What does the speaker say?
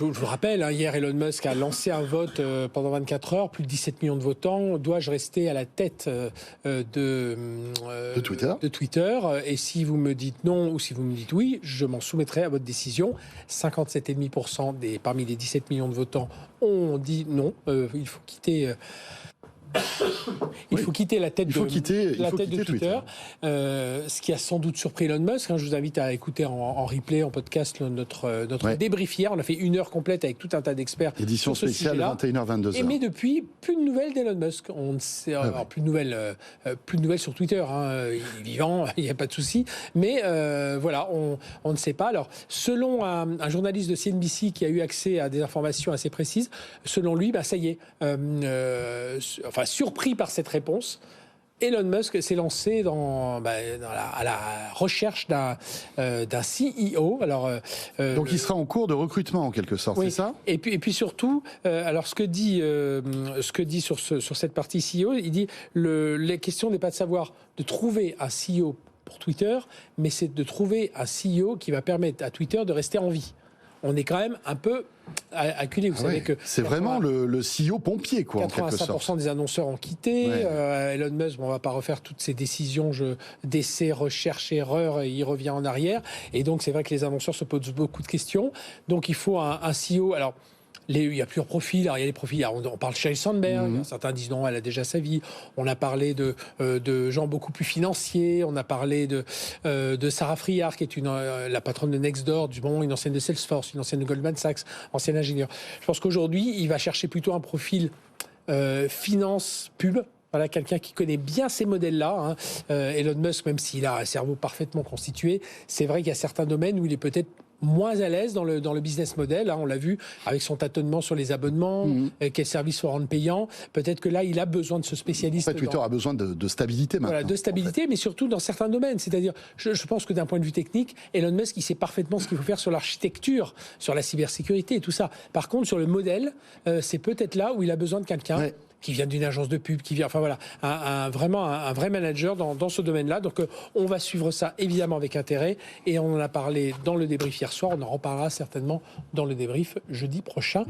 Je vous rappelle, hier Elon Musk a lancé un vote pendant 24 heures, plus de 17 millions de votants. Dois-je rester à la tête de Twitter? Et si vous me dites non ou si vous me dites oui, je m'en soumettrai à votre décision. 57,5% parmi les 17 millions de votants ont dit non. Il faut quitter... Il faut quitter la tête de Twitter. Ce qui a sans doute surpris Elon Musk. Je vous invite à écouter en replay, en podcast, notre débrief hier. On a fait 1 heure complète avec tout un tas d'experts. Édition spéciale 21h, 22h. Mais depuis, plus de nouvelles d'Elon Musk. On ne sait, alors, plus de nouvelles sur Twitter. Il est vivant, il n'y a pas de souci. Mais voilà, on ne sait pas. Alors, selon un journaliste de CNBC qui a eu accès à des informations assez précises, selon lui, ça y est. Surpris par cette réponse, Elon Musk s'est lancé à la recherche d'un CEO. Donc il sera en cours de recrutement en quelque sorte, oui. C'est ça ? Et puis surtout, ce que dit sur cette partie CEO, il dit la question n'est pas de savoir de trouver un CEO pour Twitter, mais c'est de trouver un CEO qui va permettre à Twitter de rester en vie. On est quand même un peu acculé. Vous savez que c'est vraiment le CEO pompier, quoi, en quelque sorte. 85% des annonceurs ont quitté. Elon Musk, on ne va pas refaire toutes ces décisions d'essai, recherche, erreur, et il revient en arrière. Et donc, c'est vrai que les annonceurs se posent beaucoup de questions. Donc, il faut un CEO... Alors, il y a plusieurs profils. Alors, il y a les profils. On parle de Sheryl Sandberg. Certains disent non, elle a déjà sa vie. On a parlé de gens beaucoup plus financiers. On a parlé de Sarah Friard, qui est la patronne de Nextdoor, une ancienne de Salesforce, une ancienne de Goldman Sachs, ancienne ingénieure. Je pense qu'aujourd'hui, il va chercher plutôt un profil finance pub. Voilà, quelqu'un qui connaît bien ces modèles-là. Elon Musk, même s'il a un cerveau parfaitement constitué, c'est vrai qu'il y a certains domaines où il est peut-être moins à l'aise dans le business model. On l'a vu avec son tâtonnement sur les abonnements, quels services faut rendre payants. Peut-être que là, il a besoin de ce spécialiste. En fait, Twitter a besoin de stabilité maintenant. Voilà, de stabilité, mais surtout dans certains domaines. C'est-à-dire, je pense que d'un point de vue technique, Elon Musk, il sait parfaitement ce qu'il faut faire sur l'architecture, sur la cybersécurité et tout ça. Par contre, sur le modèle, c'est peut-être là où il a besoin de quelqu'un qui vient d'une agence de pub, vraiment un vrai manager dans ce domaine-là. Donc, on va suivre ça évidemment avec intérêt. Et on en a parlé dans le débrief hier soir. On en reparlera certainement dans le débrief jeudi prochain.